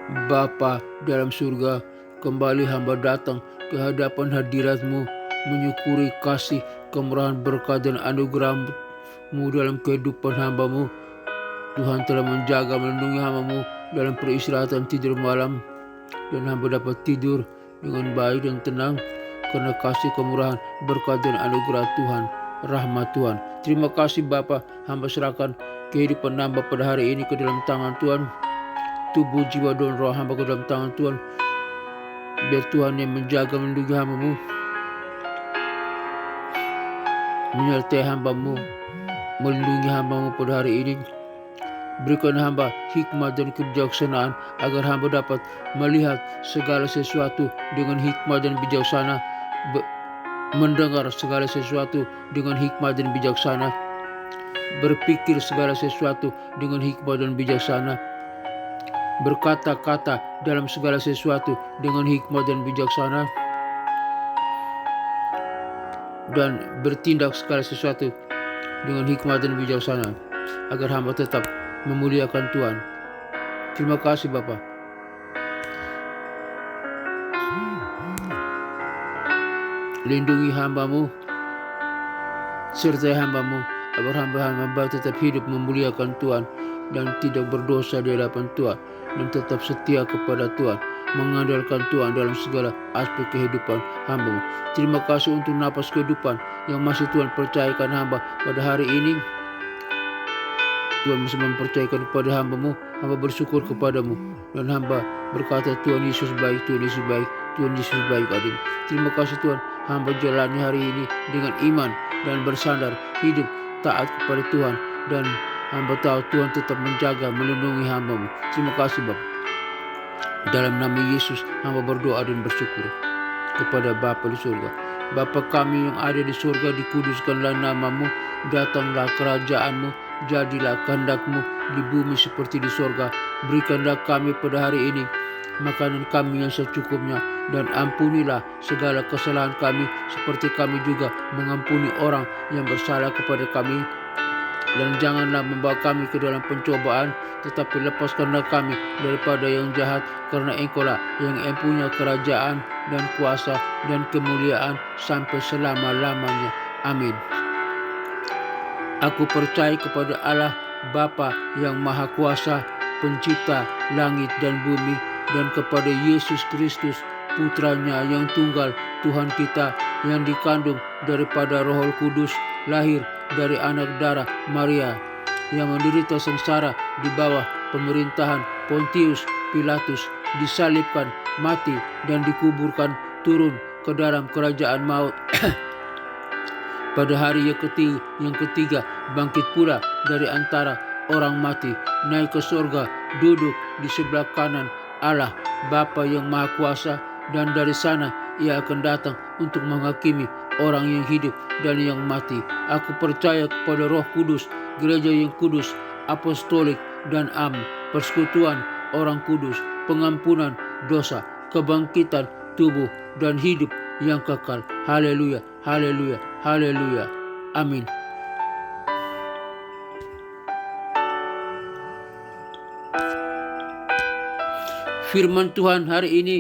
Bapa dalam surga, kembali hamba datang ke hadapan hadirat-Mu, menyukuri kasih, kemurahan, berkat dan anugerah-Mu dalam kehidupan hamba-Mu. Tuhan telah menjaga, melindungi hamba-Mu dalam peristirahatan tidur malam, dan hamba dapat tidur dengan baik dan tenang karena kasih, kemurahan, berkat dan anugerah Tuhan, rahmat Tuhan. Terima kasih Bapa, hamba serahkan kehidupan hamba pada hari ini ke dalam tangan Tuhan. Tubuh, jiwa, dan roh hamba ke dalam tangan Tuhan. Biar Tuhan yang menjaga, melindungi hamba-Mu, menyertai hamba-Mu, melindungi hamba-Mu pada hari ini. Berikan hamba hikmat dan kebijaksanaan agar hamba dapat melihat segala sesuatu dengan hikmat dan bijaksana, mendengar segala sesuatu dengan hikmat dan bijaksana, berpikir segala sesuatu dengan hikmat dan bijaksana, berkata-kata dalam segala sesuatu dengan hikmat dan bijaksana, dan bertindak segala sesuatu dengan hikmat dan bijaksana, agar hamba tetap memuliakan Tuhan. Terima kasih Bapa. Lindungi hamba-Mu, sertai hamba-Mu, agar hamba-hamba tetap hidup memuliakan Tuhan dan tidak berdosa di hadapan Tuhan, dan tetap setia kepada Tuhan, mengandalkan Tuhan dalam segala aspek kehidupan hamba-Mu. Terima kasih untuk napas kehidupan yang masih Tuhan percayakan hamba pada hari ini. Tuhan masih mempercayakan kepada hamba-Mu. Hamba bersyukur kepada-Mu, dan hamba berkata, Tuhan Yesus baik, Tuhan Yesus baik, Tuhan Yesus baik adik. Terima kasih Tuhan, hamba jalani hari ini dengan iman dan bersandar, hidup taat kepada Tuhan, dan hamba tahu Tuhan tetap menjaga, melindungi hamba-Mu. Terima kasih Bapa. Dalam nama Yesus hamba berdoa dan bersyukur kepada Bapa di surga. Bapa kami yang ada di surga, dikuduskanlah nama-Mu, datanglah kerajaan-Mu, jadilah kehendak-Mu di bumi seperti di surga. Berikanlah kami pada hari ini makanan kami yang secukupnya, dan ampunilah segala kesalahan kami seperti kami juga mengampuni orang yang bersalah kepada kami. Dan janganlah membawa kami ke dalam pencobaan, tetapi lepaskanlah kami daripada yang jahat, karena Engkau-lah yang mempunyai kerajaan dan kuasa dan kemuliaan sampai selama-lamanya. Amin. Aku percaya kepada Allah Bapa yang Maha Kuasa, Pencipta langit dan bumi, dan kepada Yesus Kristus, Putranya yang tunggal, Tuhan kita, yang dikandung daripada Roh Kudus, lahir dari anak darah Maria, yang menderita sengsara di bawah pemerintahan Pontius Pilatus, disalibkan, mati, dan dikuburkan, turun ke dalam kerajaan maut. Pada hari yang ketiga bangkit pula dari antara orang mati, naik ke surga, duduk di sebelah kanan Allah Bapa yang Maha Kuasa, dan dari sana Ia akan datang untuk menghakimi orang yang hidup dan yang mati. Aku percaya kepada Roh Kudus, gereja yang kudus, apostolik dan persekutuan orang kudus, pengampunan dosa, kebangkitan tubuh dan hidup yang kekal. Haleluya, haleluya, haleluya. Amin. Firman Tuhan hari ini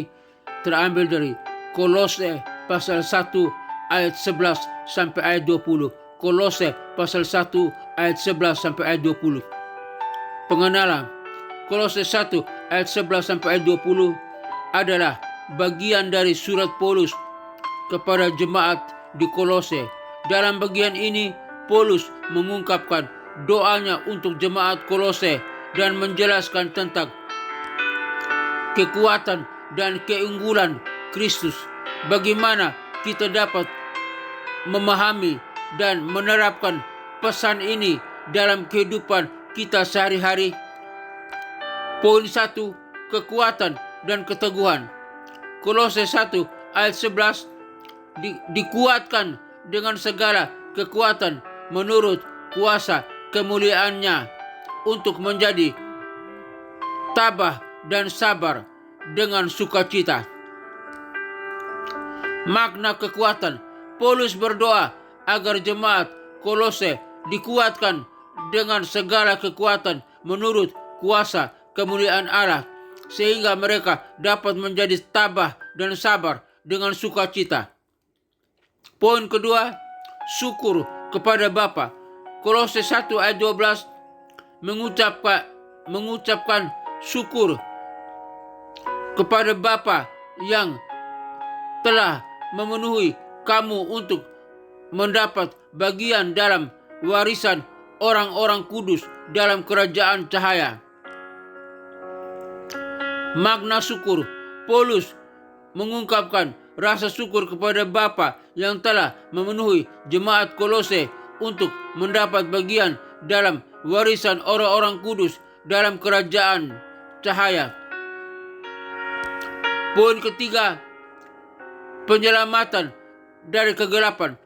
terambil dari Kolose pasal 1 ayat 11 sampai ayat 20. Kolose pasal 1 ayat 11 sampai ayat 20. Pengenalan. Kolose 1 ayat 11 sampai ayat 20 adalah bagian dari surat Paulus kepada jemaat di Kolose. Dalam bagian ini Paulus mengungkapkan doanya untuk jemaat Kolose dan menjelaskan tentang kekuatan dan keunggulan Kristus. Bagaimana kita dapat memahami dan menerapkan pesan ini dalam kehidupan kita sehari-hari. Poin 1, kekuatan dan keteguhan. Kolose 1 ayat 11 dikuatkan dengan segala kekuatan menurut kuasa kemuliaannya untuk menjadi tabah dan sabar dengan sukacita. Makna kekuatan. Paulus berdoa agar jemaat Kolose dikuatkan dengan segala kekuatan menurut kuasa kemuliaan Allah sehingga mereka dapat menjadi tabah dan sabar dengan sukacita. Poin kedua, syukur kepada Bapa. Kolose 1 ayat 12 mengucapkan syukur kepada Bapa yang telah memenuhi kamu untuk mendapat bagian dalam warisan orang-orang kudus dalam kerajaan cahaya. Makna syukur. Paulus mengungkapkan rasa syukur kepada Bapa yang telah memenuhi jemaat Kolose untuk mendapat bagian dalam warisan orang-orang kudus dalam kerajaan cahaya. Poin ketiga, penyelamatan dari kegelapan.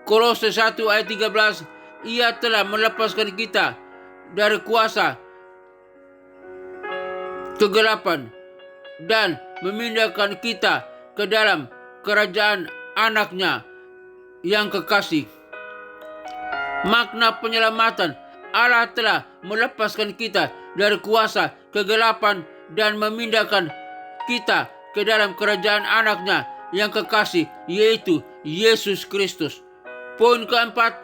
Kolose 1 ayat 13, Ia telah melepaskan kita dari kuasa kegelapan dan memindahkan kita ke dalam kerajaan anaknya yang kekasih. Makna penyelamatan. Allah telah melepaskan kita dari kuasa kegelapan dan memindahkan kita ke dalam kerajaan anaknya yang kekasih, yaitu Yesus Kristus. Poin keempat,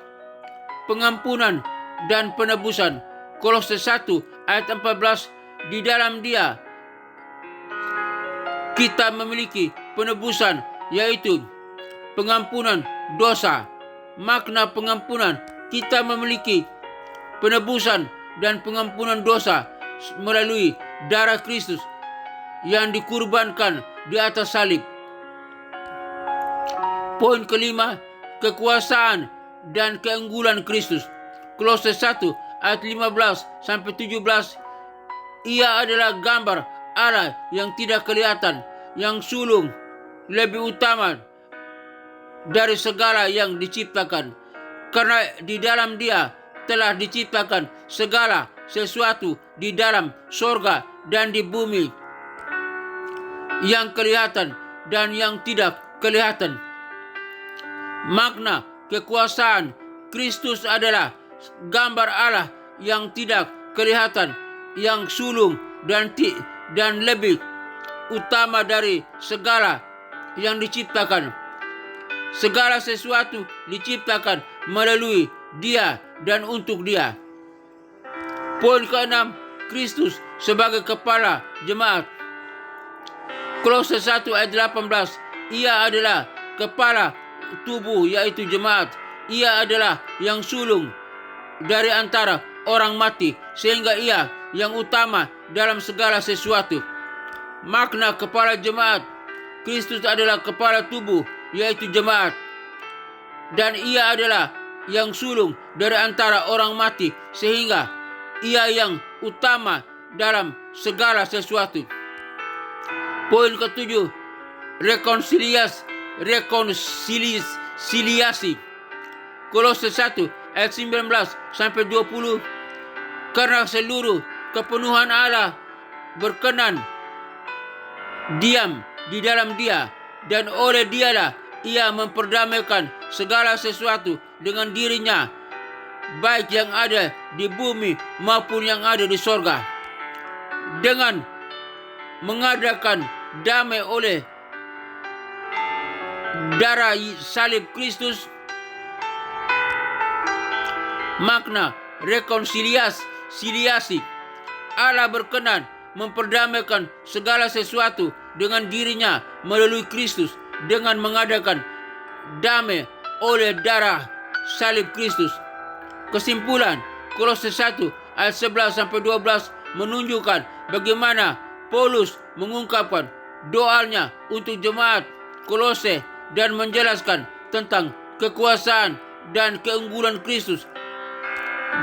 pengampunan dan penebusan. Kolose 1 ayat 14, di dalam Dia kita memiliki penebusan, yaitu pengampunan dosa. Makna pengampunan, kita memiliki penebusan dan pengampunan dosa melalui darah Kristus yang dikurbankan di atas salib. Poin kelima, kekuasaan dan keunggulan Kristus. Kolose 1 ayat 15 sampai 17, Ia adalah gambar Allah yang tidak kelihatan, yang sulung, lebih utama dari segala yang diciptakan. Karena di dalam Dia telah diciptakan segala sesuatu di dalam sorga dan di bumi, yang kelihatan dan yang tidak kelihatan. Makna kekuasaan, Kristus adalah gambar Allah yang tidak kelihatan, yang sulung dan lebih utama dari segala yang diciptakan. Segala sesuatu diciptakan melalui Dia dan untuk Dia. Poin keenam, Kristus sebagai kepala jemaat. Kolose 1 ayat 18, Ia adalah kepala tubuh, yaitu jemaat. Ia adalah yang sulung dari antara orang mati, sehingga Ia yang utama dalam segala sesuatu. Makna kepala jemaat. Kristus adalah kepala tubuh, yaitu jemaat, dan Ia adalah yang sulung dari antara orang mati, sehingga Ia yang utama dalam segala sesuatu. Poin ketujuh, rekonsiliasi. Kolose 1 ayat 19 sampai 20, karena seluruh kepenuhan Allah berkenan diam di dalam Dia, dan oleh Dialah Ia memperdamaikan segala sesuatu dengan dirinya, baik yang ada di bumi maupun yang ada di sorga, dengan mengadakan damai oleh darah salib Kristus. Makna rekonsiliasi. Allah berkenan memperdamaikan segala sesuatu dengan dirinya melalui Kristus, dengan mengadakan damai oleh darah salib Kristus. Kesimpulan, Kolose 1 ayat 11 sampai 12 menunjukkan bagaimana Paulus mengungkapkan doanya untuk jemaat Kolose dan menjelaskan tentang kekuasaan dan keunggulan Kristus.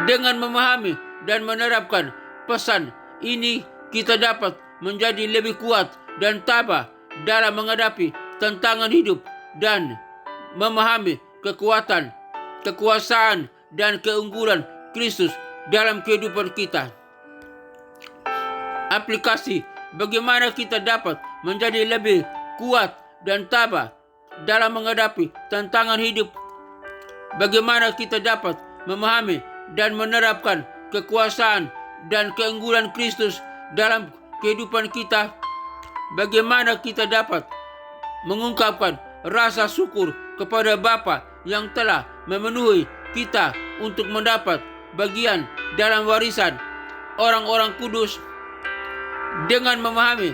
Dengan memahami dan menerapkan pesan ini, kita dapat menjadi lebih kuat dan tabah dalam menghadapi tantangan hidup dan memahami kekuatan, kekuasaan, dan keunggulan Kristus dalam kehidupan kita. Aplikasi, bagaimana kita dapat menjadi lebih kuat dan tabah dalam menghadapi tantangan hidup. Bagaimana kita dapat memahami dan menerapkan kekuasaan dan keunggulan Kristus dalam kehidupan kita, bagaimana kita dapat mengungkapkan rasa syukur kepada Bapa yang telah memenuhi kita untuk mendapat bagian dalam warisan orang-orang kudus. Dengan memahami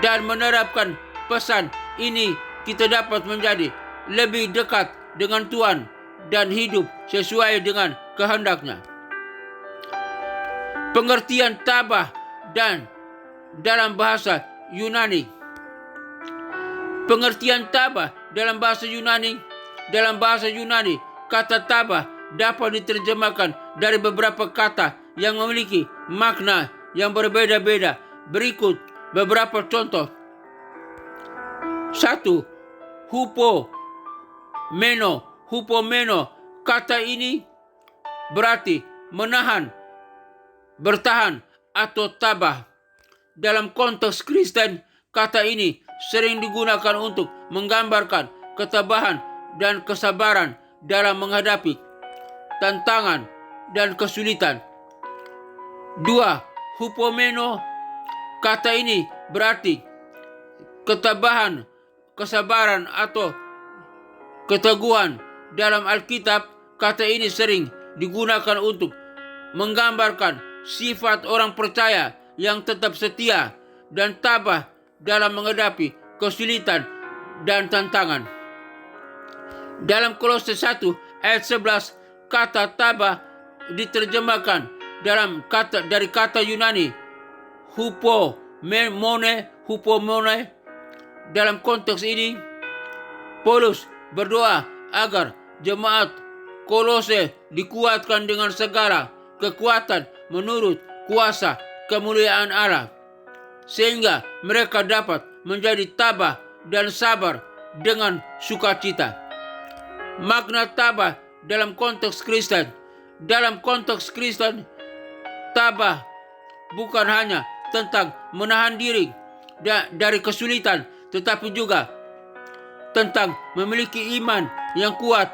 dan menerapkan pesan ini, kita dapat menjadi lebih dekat dengan Tuhan dan hidup sesuai dengan kehendak-Nya. Pengertian tabah dan dalam bahasa Yunani. Pengertian tabah dalam bahasa Yunani. Dalam bahasa Yunani, kata tabah dapat diterjemahkan dari beberapa kata yang memiliki makna yang berbeda-beda. Berikut beberapa contoh. 1. Hupomeno. Kata ini berarti menahan, bertahan atau tabah. Dalam konteks Kristen, kata ini sering digunakan untuk menggambarkan ketabahan dan kesabaran dalam menghadapi tantangan dan kesulitan. 2. Hupomeno. Kata ini berarti ketabahan, kesabaran atau keteguhan. Dalam Alkitab, kata ini sering digunakan untuk menggambarkan sifat orang percaya yang tetap setia dan tabah dalam menghadapi kesulitan dan tantangan. Dalam Kolose 1 ayat 11, kata tabah diterjemahkan dari kata Yunani hupomone. Dalam konteks ini, Paulus berdoa agar jemaat Kolose dikuatkan dengan segala kekuatan menurut kuasa kemuliaan Allah, sehingga mereka dapat menjadi tabah dan sabar dengan sukacita. Makna tabah dalam konteks Kristen. Dalam konteks Kristen, tabah bukan hanya tentang menahan diri dari kesulitan, tetapi juga tentang memiliki iman yang kuat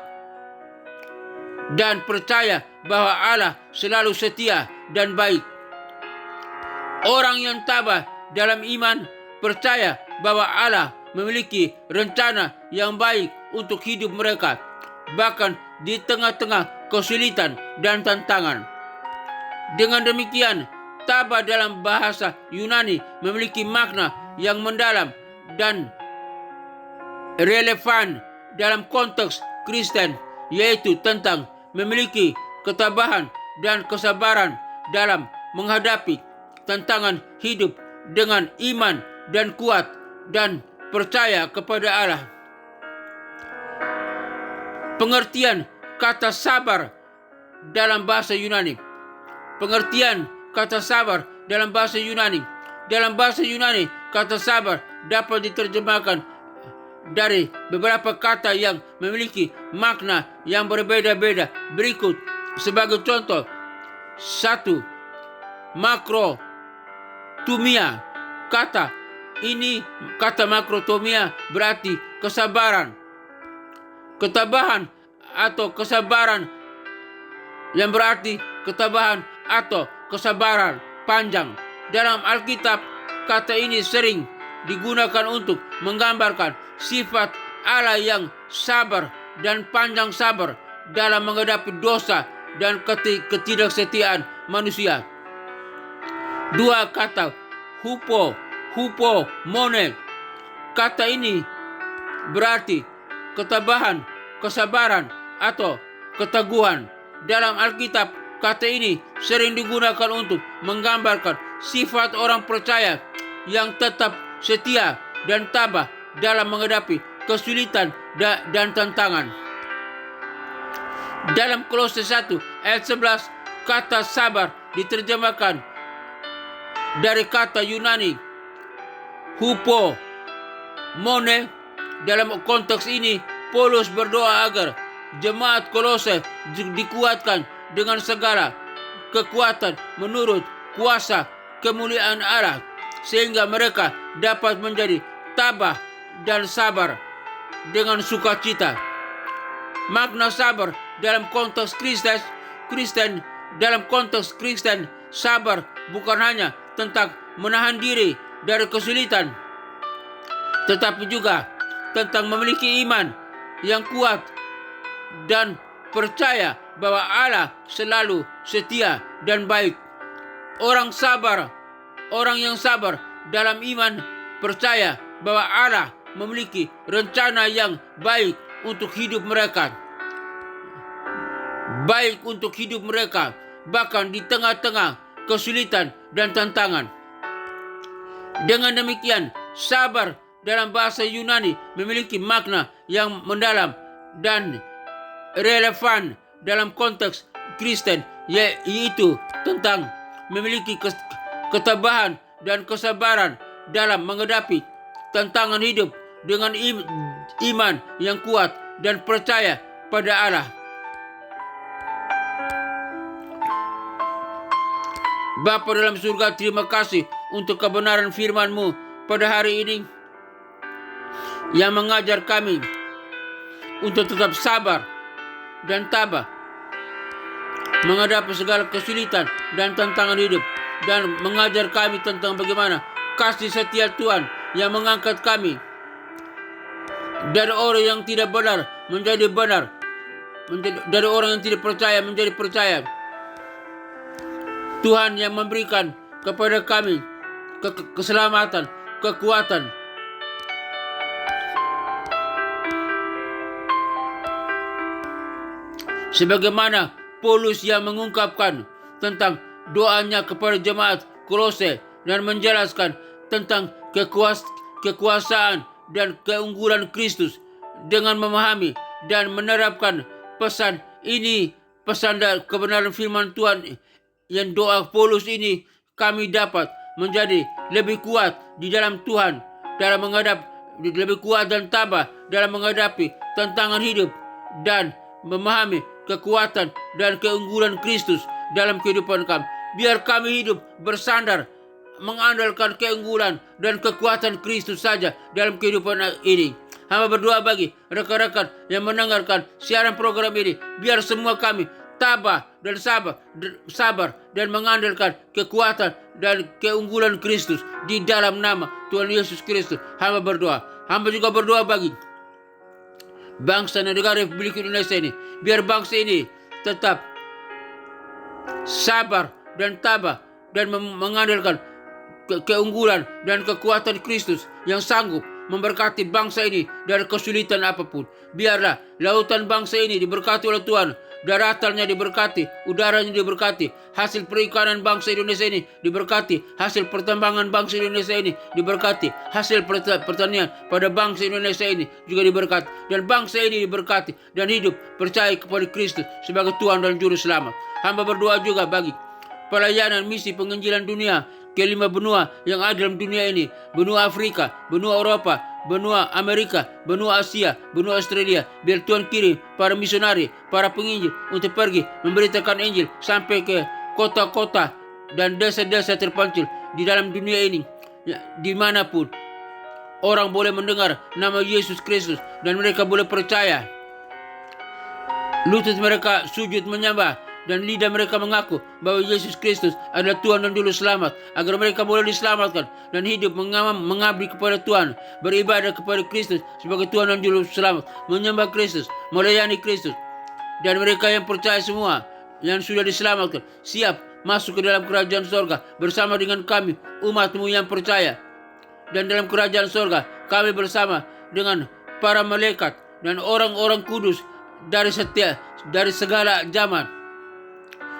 dan percaya bahwa Allah selalu setia dan baik. Orang yang tabah dalam iman percaya bahwa Allah memiliki rencana yang baik untuk hidup mereka, bahkan di tengah-tengah kesulitan dan tantangan. Dengan demikian, tabah dalam bahasa Yunani memiliki makna yang mendalam dan relevan dalam konteks Kristen, yaitu tentang memiliki ketabahan dan kesabaran dalam menghadapi tantangan hidup dengan iman dan kuat dan percaya kepada Allah. Pengertian kata sabar dalam bahasa Yunani. Pengertian kata sabar dalam bahasa Yunani. Dalam bahasa Yunani, kata sabar dapat diterjemahkan dari beberapa kata yang memiliki makna yang berbeda-beda. Berikut sebagai contoh. 1. Makrotumia. Kata makrotumia berarti kesabaran, ketabahan atau kesabaran, yang berarti ketabahan atau kesabaran panjang. Dalam Alkitab, kata ini sering digunakan untuk menggambarkan sifat Allah yang sabar dan panjang sabar dalam menghadapi dosa dan ketidaksetiaan manusia. 2. Kata hupomone. Kata ini berarti ketabahan, kesabaran atau keteguhan. Dalam Alkitab, kata ini sering digunakan untuk menggambarkan sifat orang percaya yang tetap setia dan tabah dalam menghadapi kesulitan dan tantangan. Dalam Kolose 1 ayat 11, kata sabar diterjemahkan dari kata Yunani hupomone. Dalam konteks ini, Paulus berdoa agar jemaat Kolose dikuatkan dengan segala kekuatan menurut kuasa kemuliaan Allah, sehingga mereka dapat menjadi tabah dan sabar dengan sukacita. Makna sabar dalam konteks Kristen, sabar bukan hanya tentang menahan diri dari kesulitan, tetapi juga tentang memiliki iman yang kuat dan percaya bahwa Allah selalu setia dan baik. Orang yang sabar dalam iman percaya bahwa Allah memiliki rencana yang baik untuk hidup mereka. Baik untuk hidup mereka, bahkan di tengah-tengah kesulitan dan tantangan. Dengan demikian, sabar dalam bahasa Yunani memiliki makna yang mendalam dan relevan dalam konteks Kristen, yaitu tentang memiliki ketabahan dan kesabaran dalam menghadapi tantangan hidup dengan iman yang kuat dan percaya pada Allah. Bapa dalam surga, terima kasih untuk kebenaran firman-Mu pada hari ini yang mengajar kami untuk tetap sabar dan tabah menghadapi segala kesulitan dan tantangan hidup, dan mengajar kami tentang bagaimana kasih setia Tuhan yang mengangkat kami dari orang yang tidak benar menjadi benar, dari orang yang tidak percaya menjadi percaya. Tuhan yang memberikan kepada kami keselamatan, kekuatan. Sebagaimana Paulus yang mengungkapkan tentang doanya kepada jemaat Kolose dan menjelaskan tentang kekuasaan dan keunggulan Kristus dengan memahami dan menerapkan pesan ini, pesan dan kebenaran firman Tuhan. Yang doa Paulus ini kami dapat menjadi lebih kuat di dalam Tuhan, dalam lebih kuat dan tabah dalam menghadapi tantangan hidup, dan memahami kekuatan dan keunggulan Kristus dalam kehidupan kami. Biar kami hidup bersandar mengandalkan keunggulan dan kekuatan Kristus saja dalam kehidupan ini. Hamba berdoa bagi rekan-rekan yang mendengarkan siaran program ini, biar semua kami tabah dan sabar dan mengandalkan kekuatan dan keunggulan Kristus di dalam nama Tuhan Yesus Kristus. Hamba berdoa. Hamba juga berdoa bagi bangsa dan negara Republik Indonesia ini, biar bangsa ini tetap sabar dan tabah dan mengandalkan keunggulan dan kekuatan Kristus yang sanggup memberkati bangsa ini dari kesulitan apapun. Biarlah lautan bangsa ini diberkati oleh Tuhan, daratannya diberkati, udaranya diberkati, hasil perikanan bangsa Indonesia ini diberkati, hasil pertambangan bangsa Indonesia ini diberkati, hasil pertanian pada bangsa Indonesia ini juga diberkati, dan bangsa ini diberkati dan hidup percaya kepada Kristus sebagai Tuhan dan Juru Selamat. Hamba berdoa juga bagi pelayanan misi penginjilan dunia ke 5 benua yang ada dalam dunia ini, benua Afrika, benua Eropa, benua Amerika, benua Asia, benua Australia. Biar Tuhan kirim para misionari, para penginjil untuk pergi memberitakan Injil sampai ke kota-kota dan desa-desa terpencil di dalam dunia ini, dimanapun orang boleh mendengar nama Yesus Kristus dan mereka boleh percaya. Lutut mereka sujud menyembah dan lidah mereka mengaku bahwa Yesus Kristus adalah Tuhan dan Juru Selamat, agar mereka boleh diselamatkan dan hidup mengabdi kepada Tuhan, beribadah kepada Kristus sebagai Tuhan dan Juru Selamat, menyembah Kristus, melayani Kristus. Dan mereka yang percaya semua yang sudah diselamatkan siap masuk ke dalam kerajaan sorga bersama dengan kami, umat-Mu yang percaya. Dan dalam kerajaan sorga kami bersama dengan para malaikat dan orang-orang kudus dari segala zaman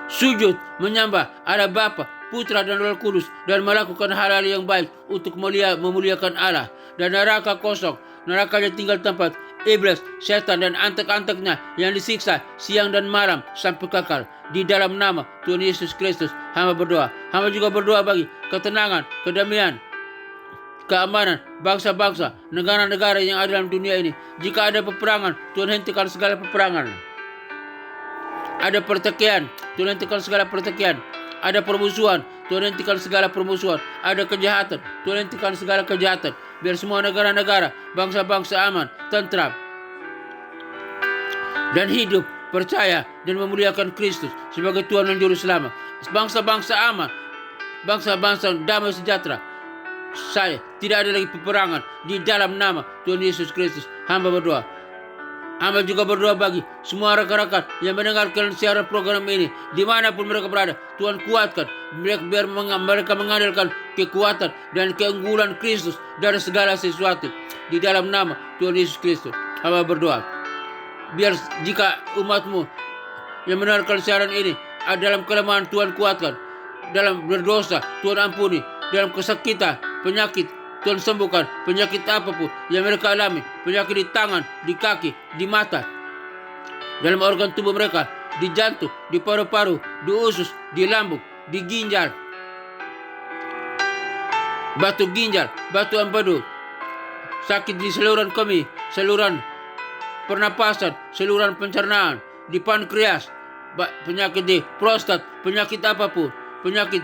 sujud menyembah Allah Bapa, Putra dan Roh Kudus, dan melakukan hal-hal yang baik untuk memuliakan Allah. Dan neraka kosong, nerakanya tinggal tempat iblis, setan dan antek-anteknya yang disiksa siang dan malam sampai kekal. Di dalam nama Tuhan Yesus Kristus hamba berdoa. Hamba juga berdoa bagi ketenangan, kedamaian, keamanan bangsa-bangsa, negara-negara yang ada dalam dunia ini. Jika ada peperangan, Tuhan hentikan segala peperangan. Ada pertikaian, Tuhan hentikan segala pertikaian. Ada permusuhan, Tuhan hentikan segala permusuhan. Ada kejahatan, Tuhan hentikan segala kejahatan. Biar semua negara-negara, bangsa-bangsa aman, tentram, dan hidup percaya dan memuliakan Kristus sebagai Tuhan dan Juru Selamat. Bangsa-bangsa aman bangsa-bangsa damai sejahtera. Saya tidak ada lagi peperangan di dalam nama Tuhan Yesus Kristus. Hamba berdoa. Hamba juga berdoa bagi semua rekan-rekan yang mendengarkan siaran program ini dimanapun mereka berada. Tuhan kuatkan mereka biar mereka mengandalkan kekuatan dan keunggulan Kristus dari segala sesuatu di dalam nama Tuhan Yesus Kristus. Hamba berdoa biar jika umatmu yang mendengarkan siaran ini ada dalam kelemahan, Tuhan kuatkan. Dalam berdosa Tuhan ampuni. Dalam kesakitan, penyakit Tuhan sembuhkan. Penyakit apapun yang mereka alami, penyakit di tangan, di kaki, di mata, dalam organ tubuh mereka, di jantung, di paru-paru, di usus, di lambung, di ginjal, batu ginjal, batu empedu, sakit di saluran kemih, saluran pernapasan, saluran pencernaan, di pankreas, penyakit di prostat, penyakit apapun, penyakit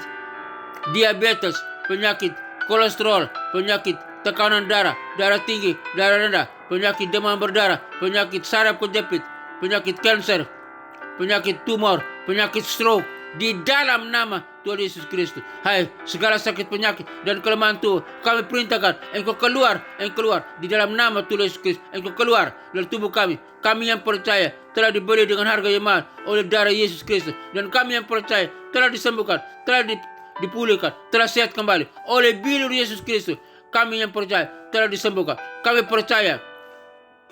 diabetes, penyakit kolesterol, penyakit tekanan darah, darah tinggi, darah rendah, penyakit demam berdarah, penyakit saraf kejepit, penyakit kanker, penyakit tumor, penyakit stroke, di dalam nama Tuhan Yesus Kristus. Hai, segala sakit penyakit dan kelemahan tubuh, kami perintahkan engkau keluar di dalam nama Tuhan Yesus Kristus. Engkau keluar dari tubuh kami. Kami yang percaya telah dibeli dengan harga yang mahal oleh darah Yesus Kristus, dan kami yang percaya telah disembuhkan, telah dipulihkan, telah sehat kembali oleh bilur Yesus Kristus. Kami yang percaya telah disembuhkan. Kami percaya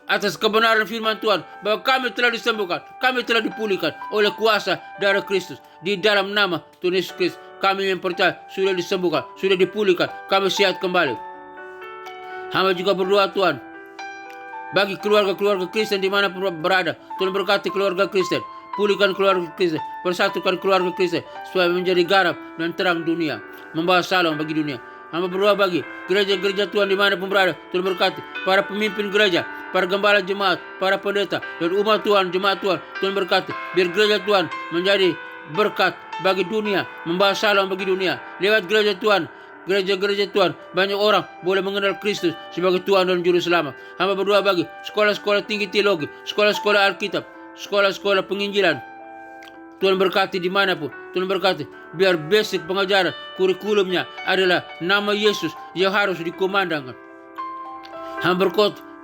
atas kebenaran firman Tuhan bahwa kami telah disembuhkan, kami telah dipulihkan oleh kuasa darah Kristus. Di dalam nama Tuhan Yesus Kristus, kami yang percaya sudah disembuhkan, sudah dipulihkan, kami sehat kembali. Hamba juga berdoa Tuhan bagi keluarga-keluarga Kristen dimanapun berada. Tuhan berkati keluarga Kristen. Pulihkan keluarga Kristen, persatukan keluarga Kristen supaya menjadi garam dan terang dunia, membawa salam bagi dunia. Hamba berdoa bagi gereja-gereja Tuhan dimanapun berada. Tuhan berkati para pemimpin gereja, para gembala jemaat, para pendeta, dan umat Tuhan, jemaat Tuhan. Tuhan berkati biar gereja Tuhan menjadi berkat bagi dunia, membawa salam bagi dunia. Lewat gereja Tuhan, gereja-gereja Tuhan, banyak orang boleh mengenal Kristus sebagai Tuhan dan Juru Selamat. Hamba berdoa bagi sekolah-sekolah tinggi teologi, sekolah-sekolah Alkitab, sekolah-sekolah penginjilan. Tuhan berkati dimanapun. Tuhan berkati biar basic pengajaran kurikulumnya adalah nama Yesus yang harus dikumandangkan. Hamba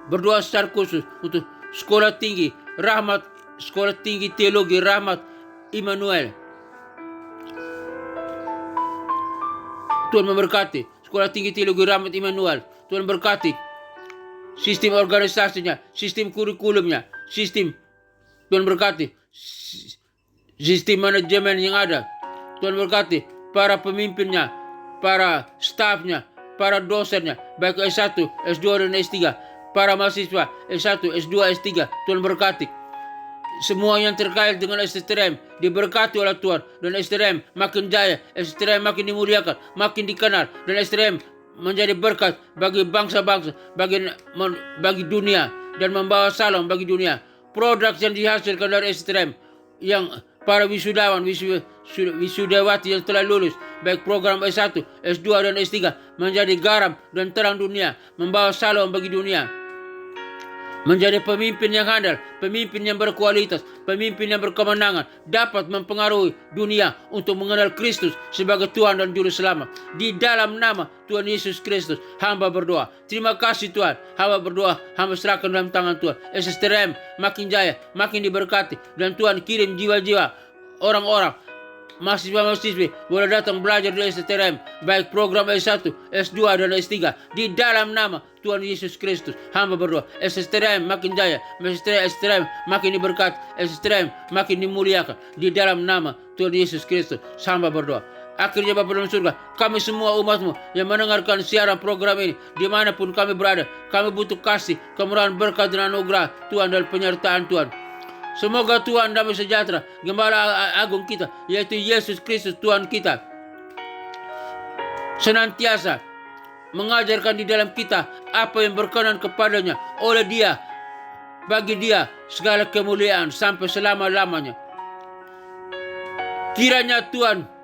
berdoa secara khusus untuk sekolah tinggi Rahmat, sekolah tinggi teologi Rahmat Immanuel. Tuhan memberkati sekolah tinggi teologi Rahmat Immanuel. Tuhan berkati sistem organisasinya, sistem kurikulumnya, sistem Tuhan berkati sistem manajemen yang ada. Tuhan berkati para pemimpinnya, para stafnya, para dosennya, baik S1, S2 dan S3, para mahasiswa S1, S2, S3. Tuhan berkati semua yang terkait dengan STRM diberkati oleh Tuhan, dan STRM makin jaya, STRM makin dimuliakan, makin dikenal, dan STRM menjadi berkat bagi bangsa-bangsa, bagi dunia, dan membawa salam bagi dunia. Produk yang dihasilkan dari STRM yang para wisudawan, wisudawati yang telah lulus baik program S1, S2 dan S3 menjadi garam dan terang dunia, membawa salam bagi dunia, menjadi pemimpin yang handal, pemimpin yang berkualitas, pemimpin yang berkemenangan, dapat mempengaruhi dunia untuk mengenal Kristus sebagai Tuhan dan Juru Selamat. Di dalam nama Tuhan Yesus Kristus, hamba berdoa. Terima kasih Tuhan. Hamba berdoa, hamba serahkan dalam tangan Tuhan. SSTRM makin jaya, makin diberkati, dan Tuhan kirim jiwa-jiwa orang-orang, mahasiswa-mahasiswi boleh datang belajar di STRM, baik program S1, S2 dan S3. Di dalam nama Tuhan Yesus Kristus, hamba berdoa. STRM makin jaya, STRM makin diberkati, STRM makin dimuliakan. Di dalam nama Tuhan Yesus Kristus, hamba berdoa. Akhirnya Bapa dalam surga, kami semua umat-Mu yang mendengarkan siaran program ini, dimanapun kami berada, kami butuh kasih, kemurahan, berkat dan anugerah Tuhan dan penyertaan Tuhan. Semoga Tuhan damai sejahtera, Gembala Agung kita, yaitu Yesus Kristus Tuhan kita, senantiasa mengajarkan di dalam kita apa yang berkenan kepadanya. Oleh Dia, bagi Dia segala kemuliaan sampai selama-lamanya. Kiranya Tuhan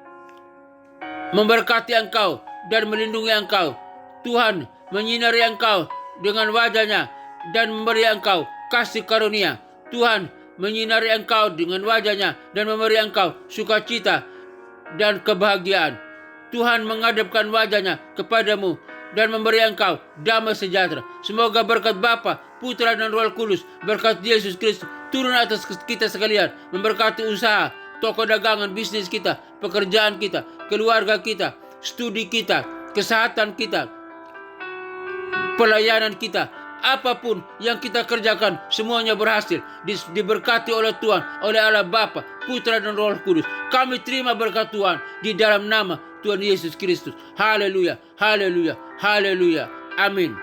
memberkati engkau dan melindungi engkau. Tuhan menyinari engkau dengan wajahnya dan memberi engkau kasih karunia. Tuhan menyinari engkau dengan wajahnya dan memberi engkau sukacita dan kebahagiaan. Tuhan menghadapkan wajahnya kepadamu dan memberi engkau damai sejahtera. Semoga berkat Bapa, Putra dan Roh Kudus, berkat Yesus Kristus turun atas kita sekalian, memberkati usaha, toko dagangan, bisnis kita, pekerjaan kita, keluarga kita, studi kita, kesehatan kita, pelayanan kita, apapun yang kita kerjakan, semuanya berhasil, diberkati oleh Tuhan, oleh Allah Bapa, Putra dan Roh Kudus. Kami terima berkat Tuhan di dalam nama Tuhan Yesus Kristus. Haleluya, haleluya, haleluya. Amin.